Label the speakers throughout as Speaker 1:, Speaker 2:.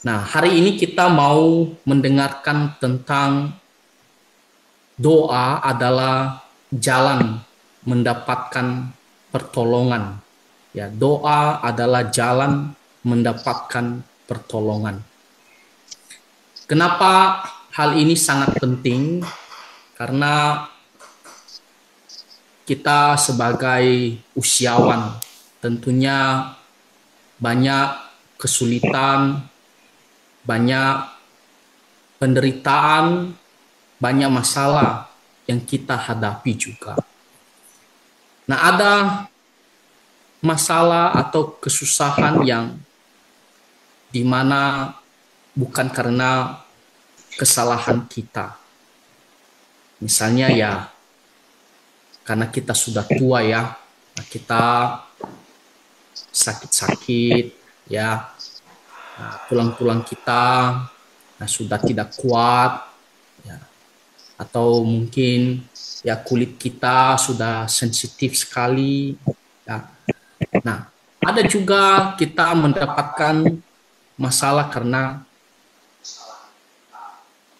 Speaker 1: Nah, hari ini kita mau mendengarkan tentang doa adalah jalan mendapatkan pertolongan. Ya, doa adalah jalan mendapatkan pertolongan. Kenapa hal ini sangat penting? Karena kita sebagai usiawan tentunya banyak kesulitan, banyak penderitaan, banyak masalah yang kita hadapi juga. Nah, ada masalah atau kesusahan yang dimana bukan karena kesalahan kita. Misalnya ya, karena kita sudah tua ya, kita sakit-sakit ya, tulang-tulang kita sudah tidak kuat ya, atau mungkin ya kulit kita sudah sensitif sekali ya. Nah, ada juga kita mendapatkan masalah karena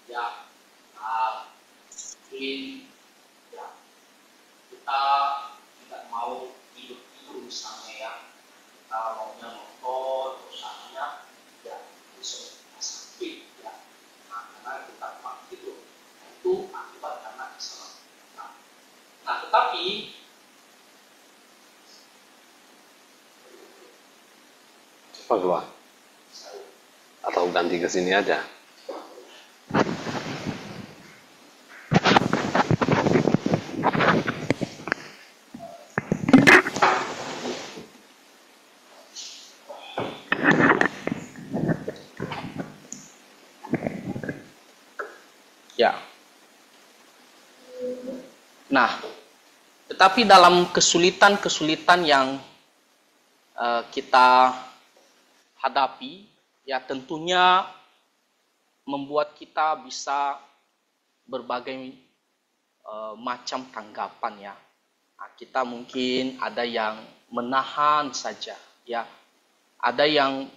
Speaker 1: ya, mungkin ya, kita tidak mau tidur-tidur misalnya ya, kita maunya nonton terus akhirnya ya besok kita sakit ya. Nah, karena kita kurang tidur. Nah, itu akibat karena kesalahan kita. Nah, tetapi
Speaker 2: Coba keluar atau ganti ke sini aja.
Speaker 1: ya, nah, tetapi dalam kesulitan-kesulitan yang kita hadapi, ya tentunya membuat kita bisa berbagai macam tanggapan ya. Nah, kita mungkin ada yang menahan saja, ya. Ada yang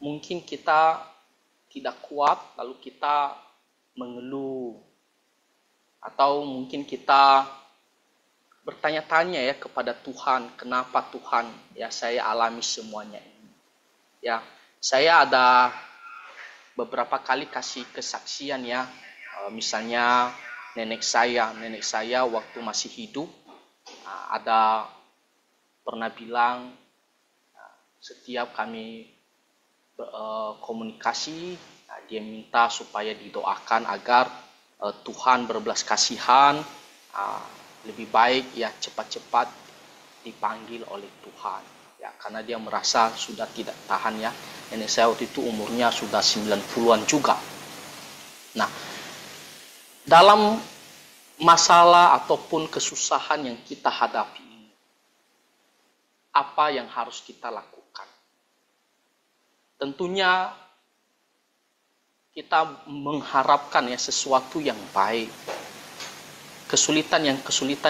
Speaker 1: mungkin kita tidak kuat, lalu kita mengeluh, atau mungkin kita bertanya-tanya ya kepada Tuhan, kenapa Tuhan ya saya alami semuanya ini. Ya, saya ada beberapa kali kasih kesaksian ya. Misalnya nenek saya waktu masih hidup ada pernah bilang setiap kami komunikasi, dia minta supaya didoakan agar Tuhan berbelas kasihan, lebih baik ya cepat-cepat dipanggil oleh Tuhan ya, karena dia merasa sudah tidak tahan ya. Nenek saya waktu itu umurnya sudah 90-an juga. Nah, dalam masalah ataupun kesusahan yang kita hadapi ini, apa yang harus kita lakukan? Tentunya kita mengharapkan ya sesuatu yang baik. Kesulitan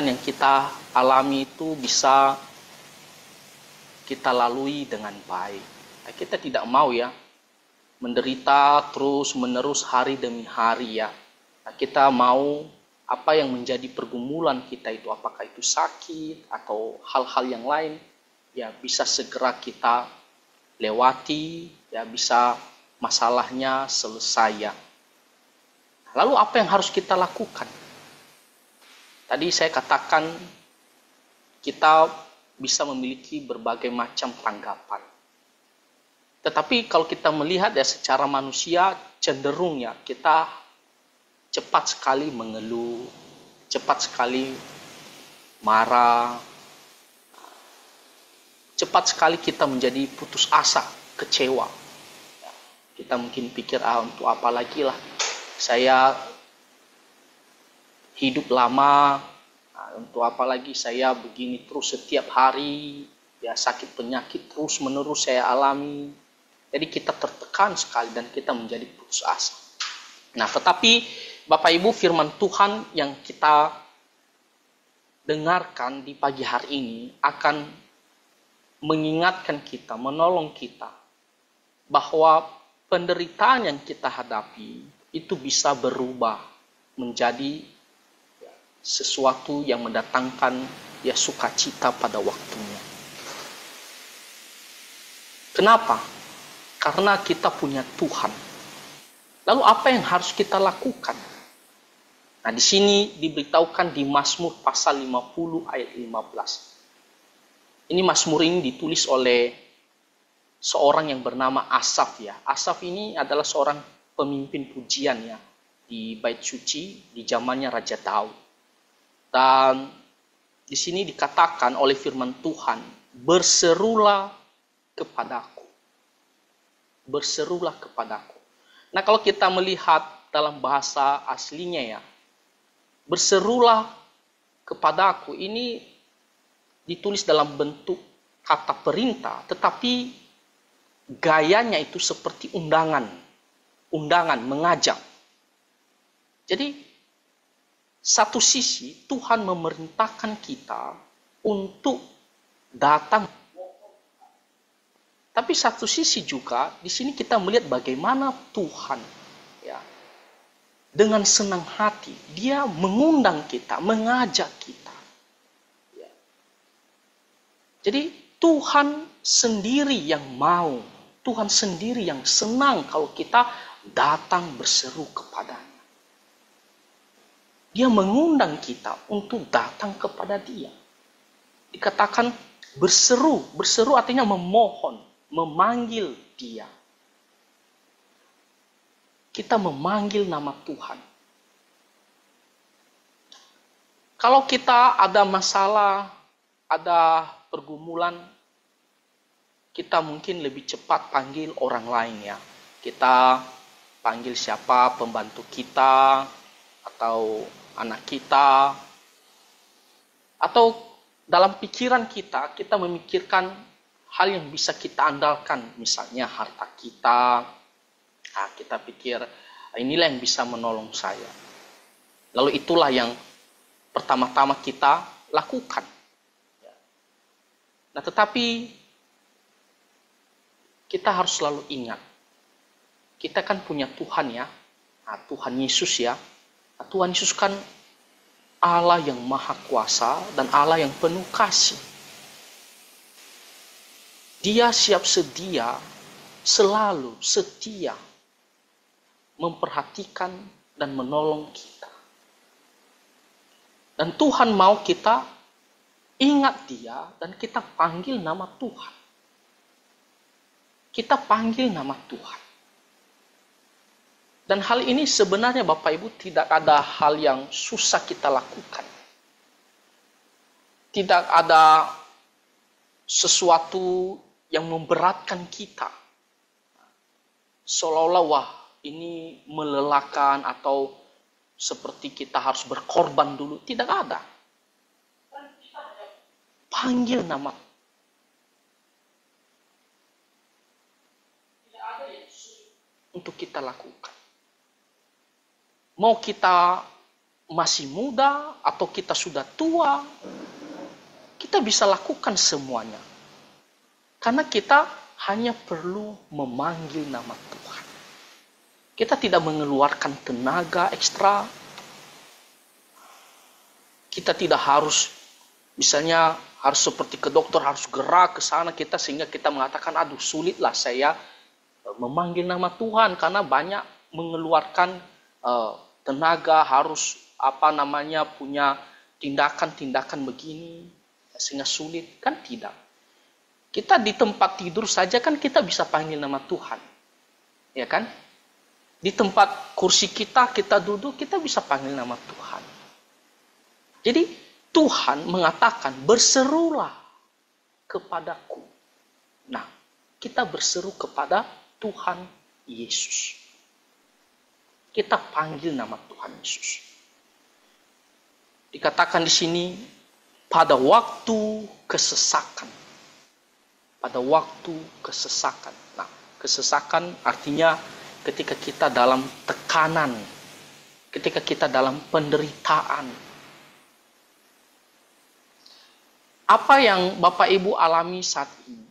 Speaker 1: yang kita alami itu bisa kita lalui dengan baik. Nah, kita tidak mau ya menderita terus menerus hari demi hari ya. Nah, kita mau apa yang menjadi pergumulan kita itu, apakah itu sakit atau hal-hal yang lain, ya bisa segera kita lewati, ya bisa masalahnya selesai ya. Lalu apa yang harus kita lakukan? Tadi saya katakan kita bisa memiliki berbagai macam tanggapan. Tetapi kalau kita melihat ya secara manusia cenderungnya kita cepat sekali mengeluh, cepat sekali marah, cepat sekali kita menjadi putus asa, kecewa. Kita mungkin pikir untuk apa lagi lah saya hidup lama, untuk apa lagi saya begini terus setiap hari, ya sakit penyakit terus menerus saya alami. Jadi kita tertekan sekali dan kita menjadi putus asa. Nah, tetapi Bapak Ibu, firman Tuhan yang kita dengarkan di pagi hari ini akan mengingatkan kita, menolong kita bahwa penderitaan yang kita hadapi itu bisa berubah menjadi sesuatu yang mendatangkan sukacita pada waktunya. Kenapa? Karena kita punya Tuhan. Lalu apa yang harus kita lakukan? Nah, di sini diberitahukan di Mazmur pasal 50 ayat 15. Ini Mazmur ini ditulis oleh seorang yang bernama Asaf ya. Asaf ini adalah seorang pemimpin pujian ya di Bait Suci di zamannya Raja Daud. Dan di sini dikatakan oleh firman Tuhan, berserulah kepadaku. Berserulah kepadaku. Nah, kalau kita melihat dalam bahasa aslinya ya, berserulah kepadaku ini ditulis dalam bentuk kata perintah, tetapi gayanya itu seperti undangan, mengajak. Jadi, satu sisi Tuhan memerintahkan kita untuk datang. Tapi satu sisi juga di sini kita melihat bagaimana Tuhan ya dengan senang hati dia mengundang kita, mengajak kita. Ya. Jadi Tuhan sendiri yang mau, Tuhan sendiri yang senang kalau kita datang berseru kepadanya. Dia mengundang kita untuk datang kepada Dia. Dikatakan berseru, berseru artinya memohon, memanggil Dia. Kita memanggil nama Tuhan. Kalau kita ada masalah, ada pergumulan, kita mungkin lebih cepat panggil orang lain ya. Kita panggil siapa, pembantu kita, atau anak kita, atau dalam pikiran kita memikirkan hal yang bisa kita andalkan, misalnya harta kita. Nah, kita pikir inilah yang bisa menolong saya. Lalu itulah yang pertama-tama kita lakukan. Nah, tetapi kita harus selalu ingat, kita kan punya Tuhan ya, nah, Tuhan Yesus ya. Tuhan Yesus kan Allah yang maha kuasa dan Allah yang penuh kasih. Dia siap sedia, selalu setia memperhatikan dan menolong kita. Dan Tuhan mau kita ingat Dia dan kita panggil nama Tuhan. Kita panggil nama Tuhan. Dan hal ini sebenarnya Bapak Ibu tidak ada hal yang susah kita lakukan. Tidak ada sesuatu yang memberatkan kita. Seolah-olah wah ini melelahkan atau seperti kita harus berkorban dulu. Tidak ada. Panggil nama. Tidak ada yang sulit untuk kita lakukan. Mau kita masih muda atau kita sudah tua, kita bisa lakukan semuanya. Karena kita hanya perlu memanggil nama Tuhan. Kita tidak mengeluarkan tenaga ekstra. Kita tidak harus, misalnya harus seperti ke dokter, harus gerak ke sana kita sehingga kita mengatakan, aduh sulitlah saya memanggil nama Tuhan karena banyak mengeluarkan tenaga, harus punya tindakan-tindakan begini sehingga sulit. Kan tidak. Kita di tempat tidur saja kan kita bisa panggil nama Tuhan. Ya kan? Di tempat kursi kita duduk, kita bisa panggil nama Tuhan. Jadi Tuhan mengatakan, berserulah kepadaku. Nah, kita berseru kepada Tuhan Yesus. Kita panggil nama Tuhan Yesus. Dikatakan di sini, pada waktu kesesakan. Pada waktu kesesakan. Nah, kesesakan artinya ketika kita dalam tekanan, ketika kita dalam penderitaan. Apa yang Bapak Ibu alami saat ini?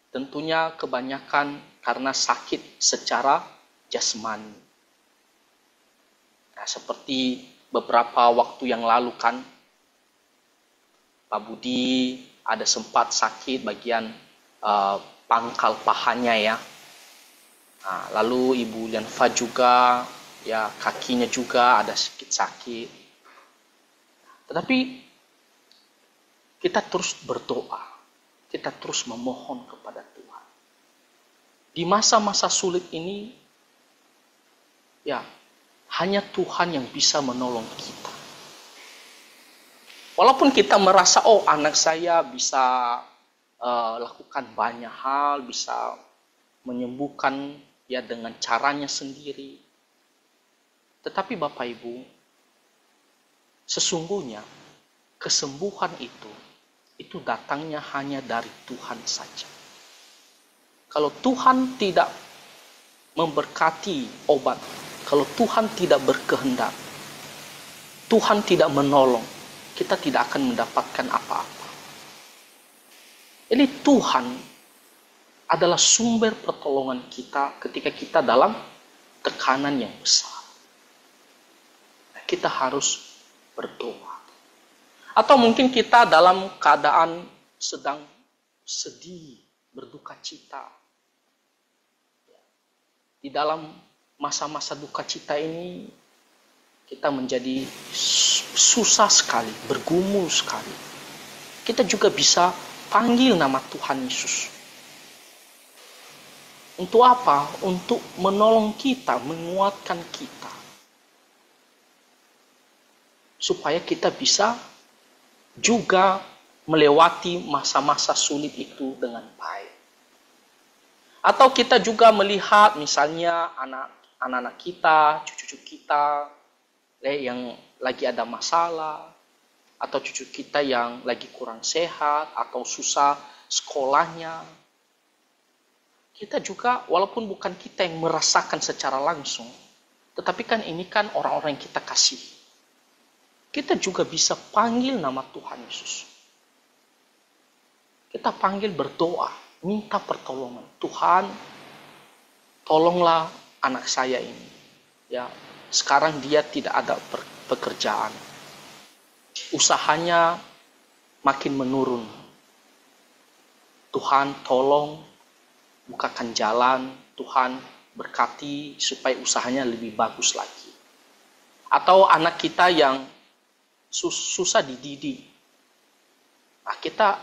Speaker 1: tentunya kebanyakan karena sakit secara jasmani. Nah, seperti beberapa waktu yang lalu kan, Pak Budi ada sempat sakit bagian pangkal pahanya ya. Nah, lalu Ibu Lianfa juga, ya kakinya juga ada sedikit sakit. Tetapi kita terus berdoa, kita terus memohon kepada Tuhan. Di masa-masa sulit ini, ya hanya Tuhan yang bisa menolong kita. Walaupun kita merasa, oh anak saya bisa lakukan banyak hal, bisa menyembuhkan ya dengan caranya sendiri. Tetapi Bapak Ibu, sesungguhnya kesembuhan itu datangnya hanya dari Tuhan saja. Kalau Tuhan tidak memberkati obat, kalau Tuhan tidak berkehendak, Tuhan tidak menolong, kita tidak akan mendapatkan apa-apa. Jadi Tuhan adalah sumber pertolongan kita ketika kita dalam tekanan yang besar. Kita harus berdoa. Atau mungkin kita dalam keadaan sedang sedih, berduka cita. Di dalam masa-masa duka cita ini, kita menjadi susah sekali, bergumul sekali. Kita juga bisa panggil nama Tuhan Yesus. Untuk apa? Untuk menolong kita, menguatkan kita. Supaya kita bisa juga melewati masa-masa sulit itu dengan baik. Atau kita juga melihat misalnya anak-anak kita, cucu-cucu kita yang lagi ada masalah, atau cucu kita yang lagi kurang sehat, atau susah sekolahnya. Kita juga, walaupun bukan kita yang merasakan secara langsung, tetapi kan ini kan orang-orang yang kita kasih. Kita juga bisa panggil nama Tuhan Yesus. Kita panggil berdoa, minta pertolongan. Tuhan, tolonglah anak saya ini. Ya, sekarang dia tidak ada pekerjaan. Usahanya makin menurun. Tuhan tolong bukakan jalan, Tuhan berkati supaya usahanya lebih bagus lagi. Atau anak kita yang susah dididik. Nah, kita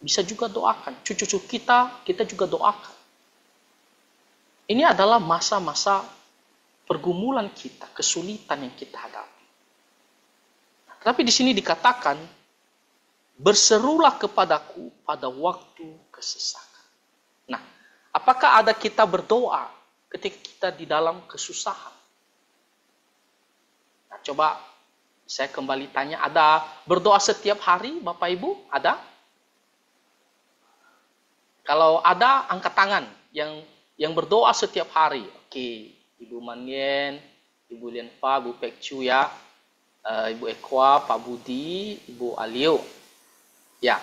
Speaker 1: bisa juga doakan. Cucu-cucu kita juga doakan. Ini adalah masa-masa pergumulan kita, kesulitan yang kita hadapi. Tapi di sini dikatakan, berserulah kepadaku pada waktu kesesakan. Nah, apakah ada kita berdoa ketika kita di dalam kesusahan? Nah, coba saya kembali tanya, ada berdoa setiap hari Bapak Ibu? Ada? Kalau ada, angkat tangan yang berdoa setiap hari. Oke, Ibu Manien, Ibu Lianfa, Bu Pekcu ya. Ibu Ekwa, Pak Budi, Ibu Aliu. Ya,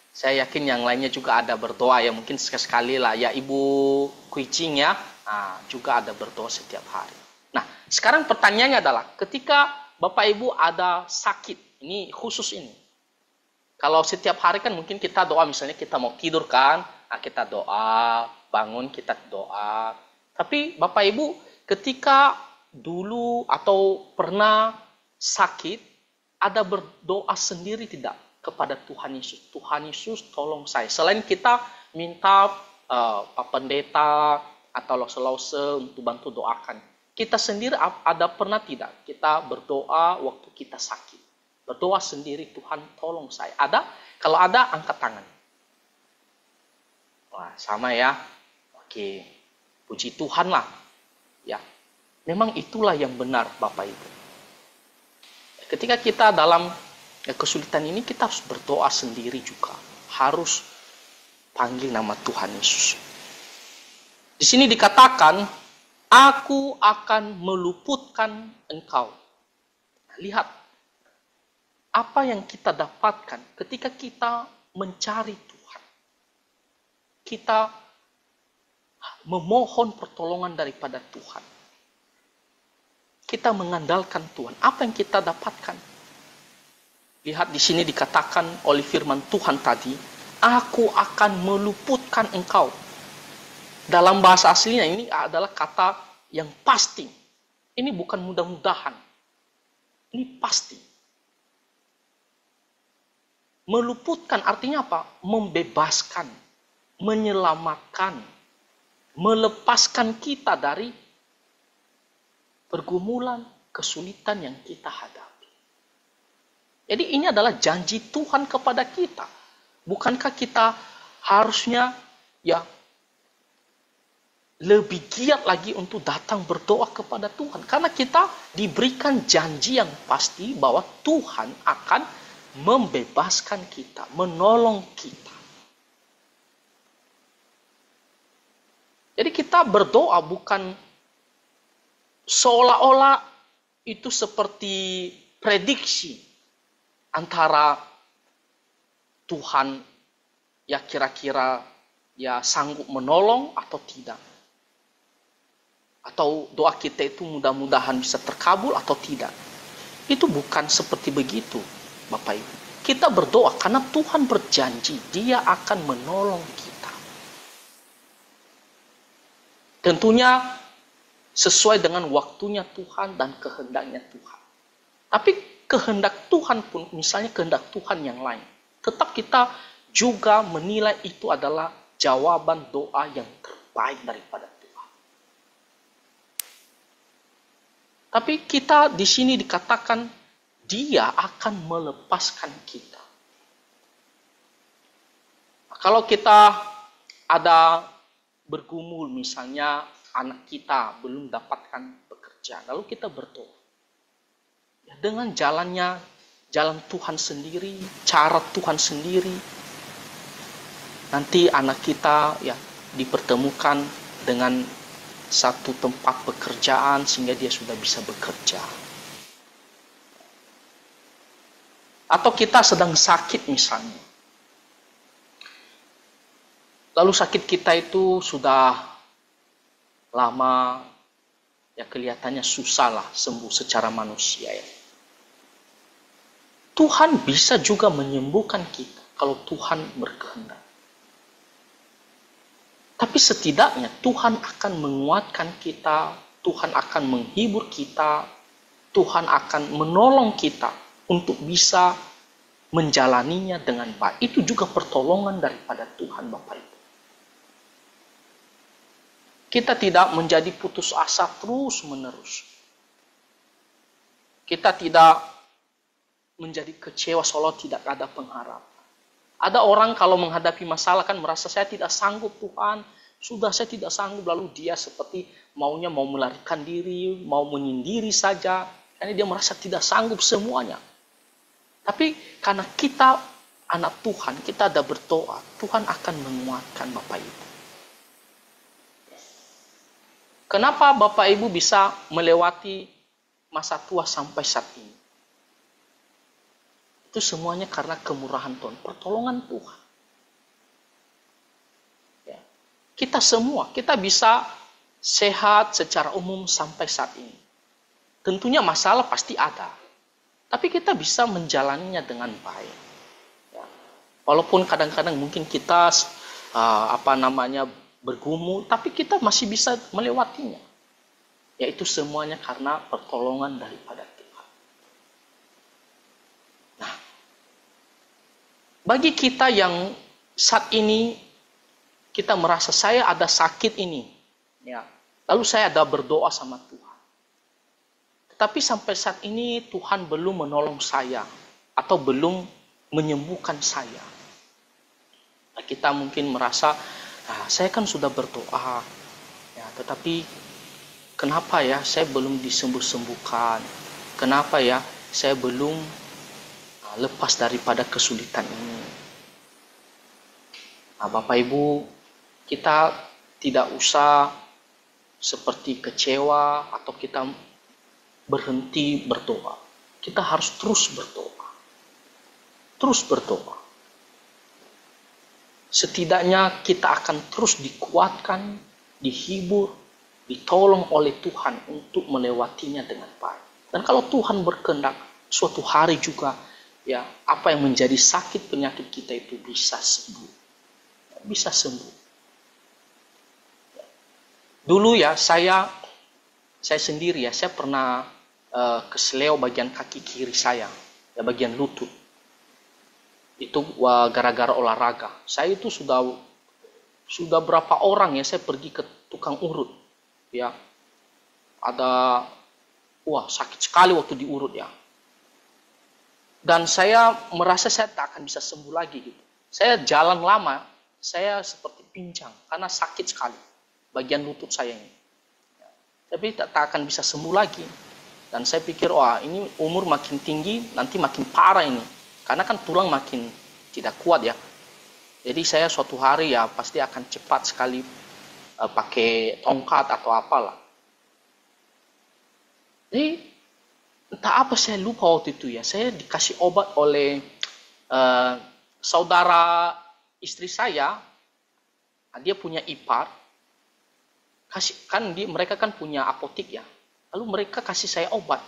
Speaker 1: saya yakin yang lainnya juga ada berdoa ya, mungkin sekali-sekali lah ya. Ibu Kuicing ya, juga ada berdoa setiap hari. Nah, sekarang pertanyaannya adalah, ketika Bapak Ibu ada sakit, ini khusus ini. Kalau setiap hari kan mungkin kita doa, misalnya kita mau tidur kan, kita doa, bangun kita doa. Tapi Bapak Ibu ketika dulu atau pernah sakit, ada berdoa sendiri tidak kepada Tuhan Yesus? Tuhan Yesus tolong saya. Selain kita minta Pak Pendeta atau lause-lause untuk bantu doakan, kita sendiri ada pernah tidak kita berdoa waktu kita sakit? Berdoa sendiri, Tuhan tolong saya. Ada? Kalau ada, angkat tangan. Wah, sama ya. Oke, puji Tuhan lah. Ya, memang itulah yang benar Bapak Ibu. Ketika kita dalam kesulitan ini, kita harus berdoa sendiri juga. Harus panggil nama Tuhan Yesus. Di sini dikatakan, aku akan meluputkan engkau. Nah, lihat, apa yang kita dapatkan ketika kita mencari Tuhan. kita memohon pertolongan daripada Tuhan. Kita mengandalkan Tuhan. Apa yang kita dapatkan? Lihat di sini dikatakan oleh firman Tuhan tadi, aku akan meluputkan engkau. Dalam bahasa aslinya ini adalah kata yang pasti. Ini bukan mudah-mudahan. Ini pasti. Meluputkan artinya apa? Membebaskan, menyelamatkan, melepaskan kita dari pergumulan, kesulitan yang kita hadapi. Jadi ini adalah janji Tuhan kepada kita. Bukankah kita harusnya lebih giat lagi untuk datang berdoa kepada Tuhan? Karena kita diberikan janji yang pasti bahwa Tuhan akan membebaskan kita, menolong kita. Jadi kita berdoa bukan seolah-olah itu seperti prediksi antara Tuhan kira-kira sanggup menolong atau tidak. Atau doa kita itu mudah-mudahan bisa terkabul atau tidak. Itu bukan seperti begitu, Bapak Ibu. Kita berdoa karena Tuhan berjanji Dia akan menolong kita. Tentunya sesuai dengan waktunya Tuhan dan kehendaknya Tuhan. Tapi kehendak Tuhan pun, misalnya kehendak Tuhan yang lain, tetap kita juga menilai itu adalah jawaban doa yang terbaik daripada Tuhan. Tapi kita di sini dikatakan Dia akan melepaskan kita. Kalau kita ada bergumul, misalnya anak kita belum dapatkan pekerjaan, lalu kita berdoa. Dengan jalan Tuhan sendiri, cara Tuhan sendiri, nanti anak kita dipertemukan dengan satu tempat pekerjaan sehingga dia sudah bisa bekerja. Atau kita sedang sakit misalnya. Lalu sakit kita itu sudah lama, kelihatannya susah lah sembuh secara manusia ya. Tuhan bisa juga menyembuhkan kita kalau Tuhan berkehendak. Tapi setidaknya Tuhan akan menguatkan kita, Tuhan akan menghibur kita, Tuhan akan menolong kita untuk bisa menjalaninya dengan baik. Itu juga pertolongan daripada Tuhan, Bapak Ibu. Kita tidak menjadi putus asa terus-menerus. Kita tidak menjadi kecewa seolah tidak ada pengharapan. Ada orang kalau menghadapi masalah kan merasa saya tidak sanggup Tuhan, sudah saya tidak sanggup, lalu dia seperti maunya mau melarikan diri, mau menyendiri saja, karena dia merasa tidak sanggup semuanya. Tapi karena kita anak Tuhan, kita ada berdoa, Tuhan akan menguatkan Bapak Ibu. Kenapa Bapak Ibu bisa melewati masa tua sampai saat ini? Itu semuanya karena kemurahan Tuhan, pertolongan Tuhan. Kita semua, kita bisa sehat secara umum sampai saat ini. Tentunya masalah pasti ada. Tapi kita bisa menjalaninya dengan baik. Walaupun kadang-kadang mungkin kita bergumul, tapi kita masih bisa melewatinya. Yaitu semuanya karena pertolongan daripada Tuhan. Nah, bagi kita yang saat ini kita merasa saya ada sakit ini, lalu saya ada berdoa sama Tuhan. Tapi sampai saat ini Tuhan belum menolong saya atau belum menyembuhkan saya. Nah, kita mungkin merasa, saya kan sudah berdoa, tetapi kenapa saya belum disembuh-sembuhkan? Kenapa saya belum lepas daripada kesulitan ini? Nah, Bapak Ibu, kita tidak usah seperti kecewa atau kita berhenti berdoa. Kita harus terus berdoa. Terus berdoa. setidaknya kita akan terus dikuatkan, dihibur, ditolong oleh Tuhan untuk melewatinya dengan baik. Dan kalau Tuhan berkehendak, suatu hari juga ya apa yang menjadi sakit penyakit kita itu bisa sembuh. Bisa sembuh. Dulu ya saya sendiri ya, saya pernah kesleo bagian kaki kiri saya, ya bagian lutut. Itu gara-gara olahraga. Saya itu sudah berapa orang ya saya pergi ke tukang urut. Ya. Sakit sekali waktu diurut ya. Dan saya merasa saya tak akan bisa sembuh lagi gitu. Saya jalan lama, saya seperti pincang karena sakit sekali bagian lutut saya ini. Tapi tak akan bisa sembuh lagi. Dan saya pikir, ini umur makin tinggi, nanti makin parah ini. Karena kan tulang makin tidak kuat ya. Jadi saya suatu hari ya pasti akan cepat sekali pakai tongkat atau apalah. Jadi entah apa saya lupa waktu itu ya. Saya dikasih obat oleh saudara istri saya. Dia punya ipar. Mereka kan punya apotik ya. Lalu mereka kasih saya obat.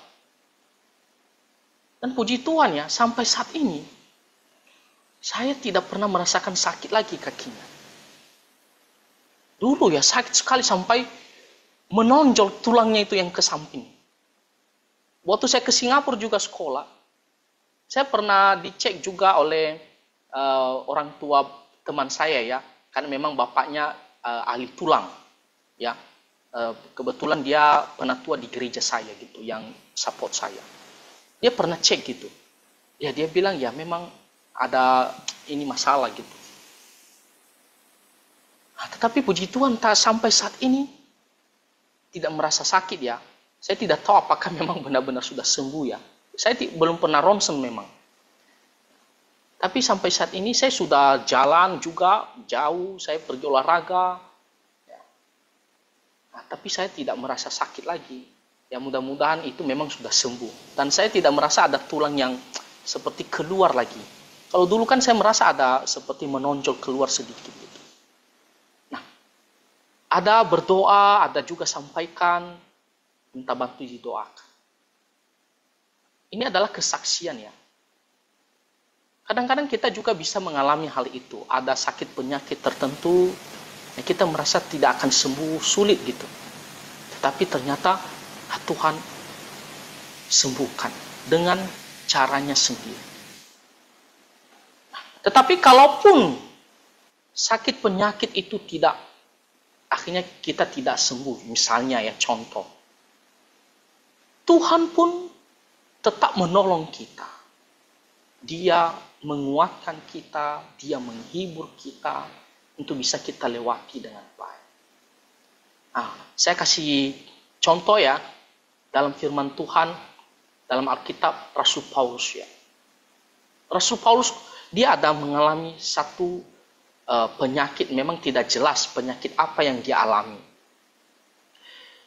Speaker 1: Dan puji Tuhan ya, sampai saat ini saya tidak pernah merasakan sakit lagi kakinya. Dulu ya sakit sekali sampai menonjol tulangnya itu yang ke samping. Waktu saya ke Singapura juga sekolah, saya pernah dicek juga oleh orang tua teman saya ya, karena memang bapaknya ahli tulang. Ya, kebetulan dia penatua di gereja saya gitu, yang support saya. Dia pernah cek gitu. Ya dia bilang ya memang ada ini masalah gitu. Tetapi puji Tuhan sampai saat ini tidak merasa sakit ya. Saya tidak tahu apakah memang benar-benar sudah sembuh ya. Saya belum pernah ronsen memang. Tapi sampai saat ini saya sudah jalan juga jauh, saya pergi olahraga. Tapi saya tidak merasa sakit lagi. Ya mudah-mudahan itu memang sudah sembuh. Dan saya tidak merasa ada tulang yang seperti keluar lagi. Kalau dulu kan saya merasa ada seperti menonjol keluar sedikit. Gitu. Nah, ada berdoa, ada juga sampaikan, minta bantu didoakan. Ini adalah kesaksian ya. Kadang-kadang kita juga bisa mengalami hal itu. Ada sakit penyakit tertentu, kita merasa tidak akan sembuh, sulit gitu. Tetapi ternyata Tuhan sembuhkan dengan caranya sendiri. Tetapi kalaupun sakit penyakit itu akhirnya kita tidak sembuh, misalnya ya contoh, Tuhan pun tetap menolong kita. Dia menguatkan kita, dia menghibur kita, untuk bisa kita lewati dengan baik. Saya kasih contoh ya, dalam firman Tuhan, dalam Alkitab, Rasul Paulus ya. Rasul Paulus, dia ada mengalami satu penyakit, memang tidak jelas penyakit apa yang dia alami.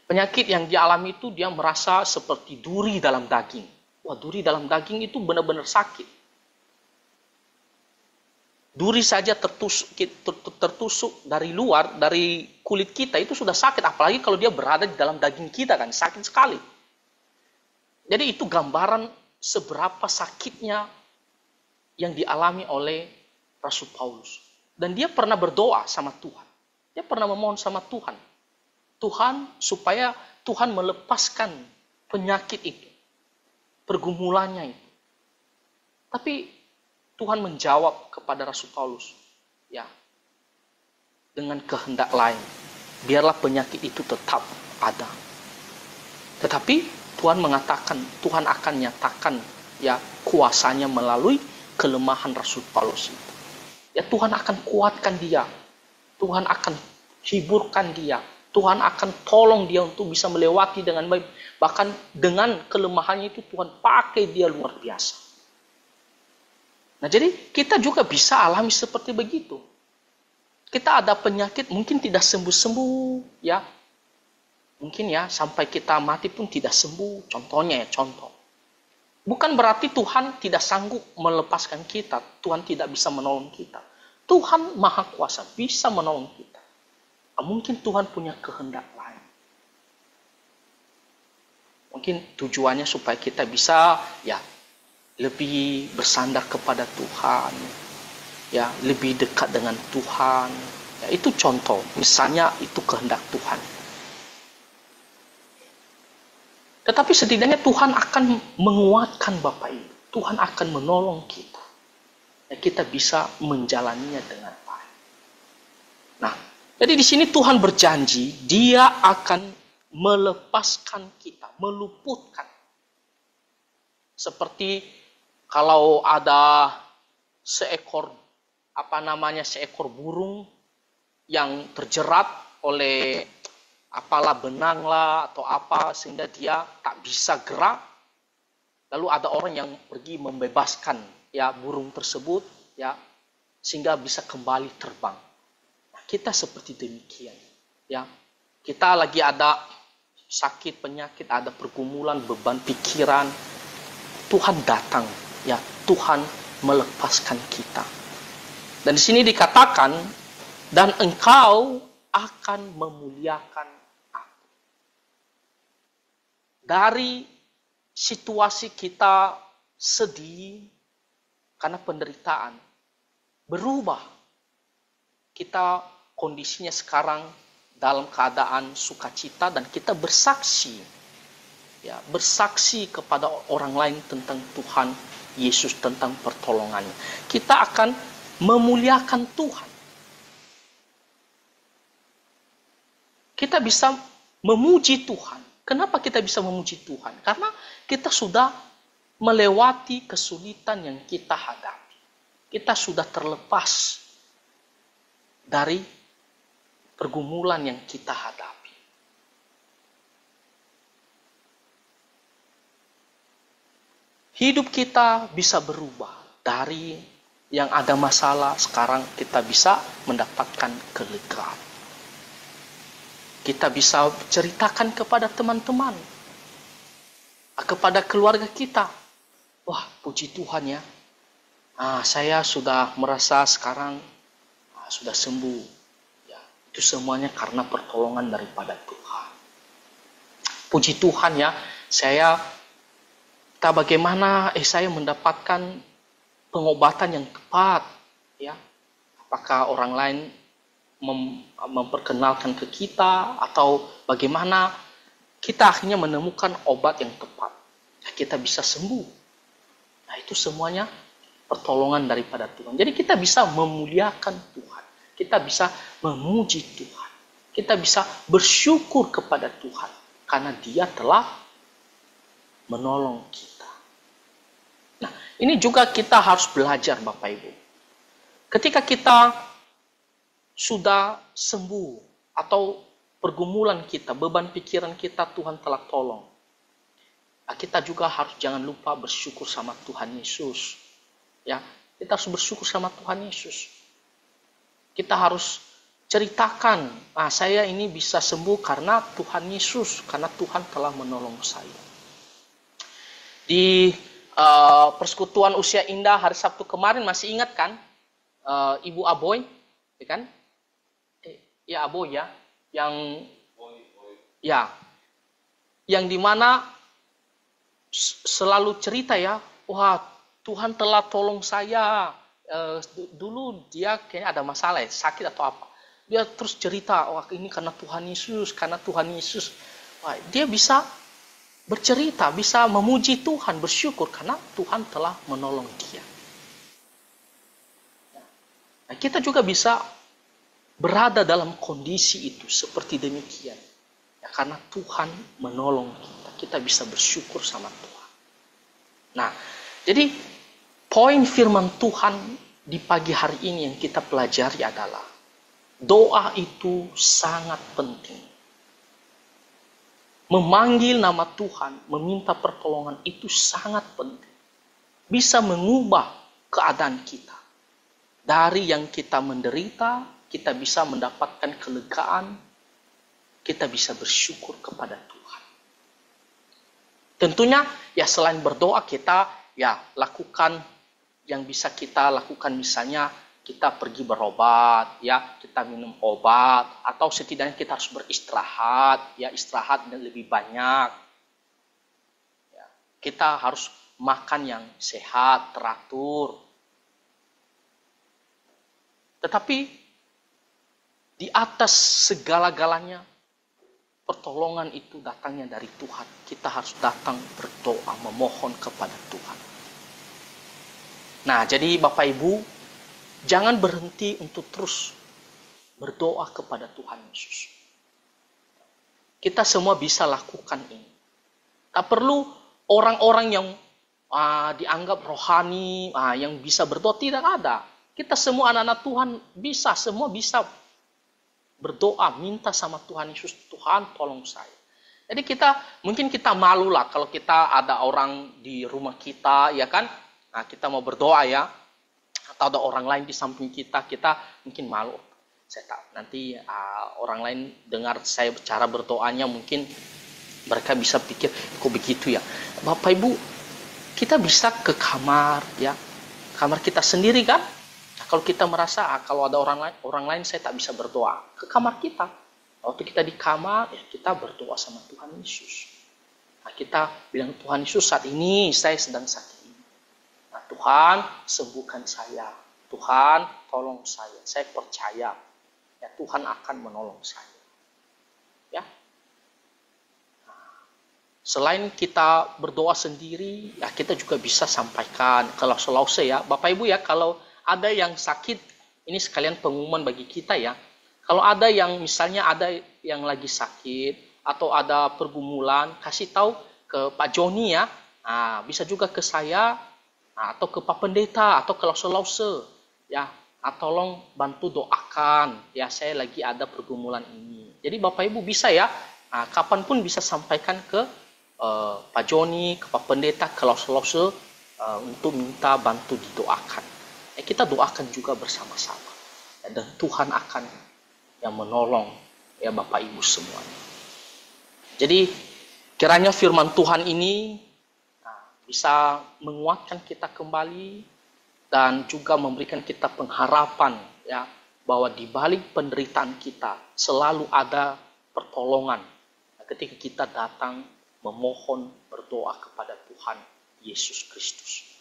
Speaker 1: Penyakit yang dia alami itu, dia merasa seperti duri dalam daging. Duri dalam daging itu benar-benar sakit. Duri saja tertusuk dari luar, dari kulit kita itu sudah sakit. Apalagi kalau dia berada di dalam daging kita kan, sakit sekali. Jadi itu gambaran seberapa sakitnya yang dialami oleh Rasul Paulus. Dan dia pernah berdoa sama Tuhan. Dia pernah memohon sama Tuhan. Tuhan, supaya Tuhan melepaskan penyakit itu. Pergumulannya itu. Tapi Tuhan menjawab kepada Rasul Paulus, ya, dengan kehendak lain. Biarlah penyakit itu tetap ada. Tetapi Tuhan mengatakan, Tuhan akan nyatakan ya kuasanya melalui kelemahan Rasul Paulus itu. Ya Tuhan akan kuatkan dia. Tuhan akan hiburkan dia. Tuhan akan tolong dia untuk bisa melewati dengan baik. Bahkan dengan kelemahannya itu Tuhan pakai dia luar biasa. Nah jadi kita juga bisa alami seperti begitu. Kita ada penyakit mungkin tidak sembuh-sembuh ya. Mungkin ya sampai kita mati pun tidak sembuh. Contohnya ya contoh. Bukan berarti Tuhan tidak sanggup melepaskan kita. Tuhan tidak bisa menolong kita. Tuhan Maha Kuasa, bisa menolong kita. Mungkin Tuhan punya kehendak lain. Mungkin tujuannya supaya kita bisa ya lebih bersandar kepada Tuhan, ya lebih dekat dengan Tuhan. Ya, itu contoh, misalnya itu kehendak Tuhan. Tetapi setidaknya Tuhan akan menguatkan Bapak Ibu. Tuhan akan menolong kita. Ya, kita bisa menjalaninya dengan baik. Nah, jadi di sini Tuhan berjanji, Dia akan melepaskan kita, meluputkan. Seperti kalau ada seekor burung yang terjerat oleh apalah benang lah atau apa sehingga dia tak bisa gerak. Lalu ada orang yang pergi membebaskan ya burung tersebut ya sehingga bisa kembali terbang. Nah, kita seperti demikian ya. Kita lagi ada sakit, penyakit, ada pergumulan, beban pikiran. Tuhan datang ya, Tuhan melepaskan kita. Dan di sini dikatakan, dan engkau akan memuliakan aku. Dari situasi kita sedih karena penderitaan, berubah. Kita kondisinya sekarang dalam keadaan sukacita dan kita bersaksi. Ya, bersaksi kepada orang lain tentang Tuhan Yesus, tentang pertolongannya. Kita akan memuliakan Tuhan. Kita bisa memuji Tuhan. Kenapa kita bisa memuji Tuhan? Karena kita sudah melewati kesulitan yang kita hadapi. Kita sudah terlepas dari pergumulan yang kita hadapi. Hidup kita bisa berubah dari yang ada masalah, sekarang kita bisa mendapatkan kelegaan. Kita bisa ceritakan kepada teman-teman, kepada keluarga kita. Wah, puji Tuhan ya. Saya sudah merasa sekarang sudah sembuh. Ya, itu semuanya karena pertolongan daripada Tuhan. Puji Tuhan ya, kita bagaimana saya mendapatkan pengobatan yang tepat ya. Apakah orang lain memperkenalkan ke kita atau bagaimana kita akhirnya menemukan obat yang tepat. Kita bisa sembuh. Nah, itu semuanya pertolongan daripada Tuhan. Jadi kita bisa memuliakan Tuhan. Kita bisa memuji Tuhan. Kita bisa bersyukur kepada Tuhan karena Dia telah menolong kita. Nah, ini juga kita harus belajar Bapak Ibu. Ketika kita sudah sembuh atau pergumulan kita, beban pikiran kita Tuhan telah tolong. Kita juga harus jangan lupa bersyukur sama Tuhan Yesus. Ya, kita harus bersyukur sama Tuhan Yesus. Kita harus ceritakan, saya ini bisa sembuh karena Tuhan Yesus, karena Tuhan telah menolong saya. Di persekutuan usia indah hari Sabtu kemarin masih ingat kan? Ibu Aboy, ya kan? Ya Aboy ya, yang dimana selalu cerita ya, wah Tuhan telah tolong saya. Dulu dia kayaknya ada masalah ya, sakit atau apa. Dia terus cerita, wah ini karena Tuhan Yesus, karena Tuhan Yesus. Wah, dia bisa bercerita, bisa memuji Tuhan, bersyukur karena Tuhan telah menolong dia. Nah, kita juga bisa berada dalam kondisi itu seperti demikian. Ya, karena Tuhan menolong kita. Kita bisa bersyukur sama Tuhan. Nah, jadi poin firman Tuhan di pagi hari ini yang kita pelajari adalah doa itu sangat penting. Memanggil nama Tuhan, meminta pertolongan itu sangat penting. Bisa mengubah keadaan kita. Dari yang kita menderita, kita bisa mendapatkan kelegaan, kita bisa bersyukur kepada Tuhan. Tentunya ya selain berdoa kita ya lakukan yang bisa kita lakukan, misalnya kita pergi berobat, ya, kita minum obat, atau setidaknya kita harus beristirahat, ya, istirahat lebih banyak. Ya, kita harus makan yang sehat, teratur. Tetapi di atas segala-galanya, pertolongan itu datangnya dari Tuhan. Kita harus datang berdoa, memohon kepada Tuhan. Nah, jadi Bapak Ibu, jangan berhenti untuk terus berdoa kepada Tuhan Yesus. Kita semua bisa lakukan ini. Tak perlu orang-orang yang dianggap rohani, yang bisa berdoa, tidak ada. Kita semua anak-anak Tuhan semua bisa berdoa, minta sama Tuhan Yesus, Tuhan tolong saya. Jadi mungkin kita malu lah kalau kita ada orang di rumah kita, ya kan? Nah, kita mau berdoa ya, atau ada orang lain di samping kita mungkin malu. Nanti orang lain dengar saya cara berdoanya, mungkin mereka bisa pikir, kok begitu ya? Bapak Ibu, kita bisa ke kamar, ya, kamar kita sendiri kan? Nah, kalau kita merasa kalau ada orang lain saya tak bisa berdoa, ke kamar kita. Waktu kita di kamar, ya kita berdoa sama Tuhan Yesus. Nah, kita bilang, Tuhan Yesus, saat ini saya sedang sakit. Nah, Tuhan sembuhkan saya. Tuhan tolong saya. Saya percaya ya Tuhan akan menolong saya. Ya. Nah, selain kita berdoa sendiri, ya kita juga bisa sampaikan kalau selause ya, Bapak Ibu ya, kalau ada yang sakit, ini sekalian pengumuman bagi kita ya. Kalau ada yang misalnya ada yang lagi sakit atau ada pergumulan, kasih tahu ke Pak Joni ya. Nah, bisa juga ke saya, atau ke Pak Pendeta, atau ke lause ya, tolong bantu doakan ya, saya lagi ada pergumulan ini. Jadi Bapak Ibu bisa ya, kapanpun bisa sampaikan ke Pak Joni, ke Pak Pendeta, ke lause untuk minta bantu didoakan. Kita doakan juga bersama-sama ya, dan Tuhan akan yang menolong ya Bapak Ibu semuanya. Jadi kiranya firman Tuhan ini bisa menguatkan kita kembali dan juga memberikan kita pengharapan ya, bahwa di balik penderitaan kita selalu ada pertolongan ketika kita datang memohon berdoa kepada Tuhan Yesus Kristus.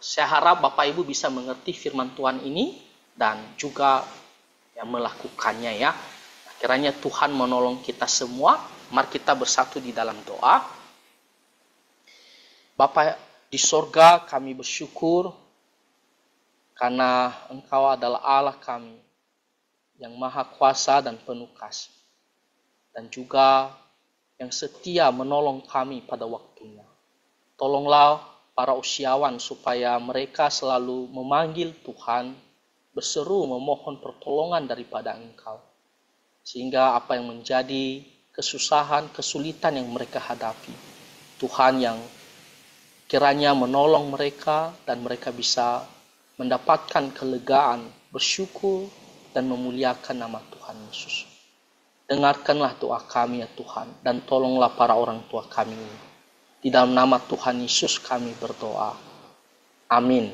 Speaker 1: Saya harap Bapak Ibu bisa mengerti firman Tuhan ini dan juga ya, melakukannya ya. Kiranya Tuhan menolong kita semua. Mari kita bersatu di dalam doa. Bapa di sorga, kami bersyukur karena Engkau adalah Allah kami yang maha kuasa dan penuh kasih, dan juga yang setia menolong kami pada waktunya. Tolonglah para usiawan supaya mereka selalu memanggil Tuhan, berseru memohon pertolongan daripada Engkau, sehingga apa yang menjadi kesusahan, kesulitan yang mereka hadapi, Tuhan yang kiranya menolong mereka dan mereka bisa mendapatkan kelegaan, bersyukur dan memuliakan nama Tuhan Yesus. Dengarkanlah doa kami ya Tuhan, dan tolonglah para orang tua kami. Di dalam nama Tuhan Yesus kami berdoa. Amin.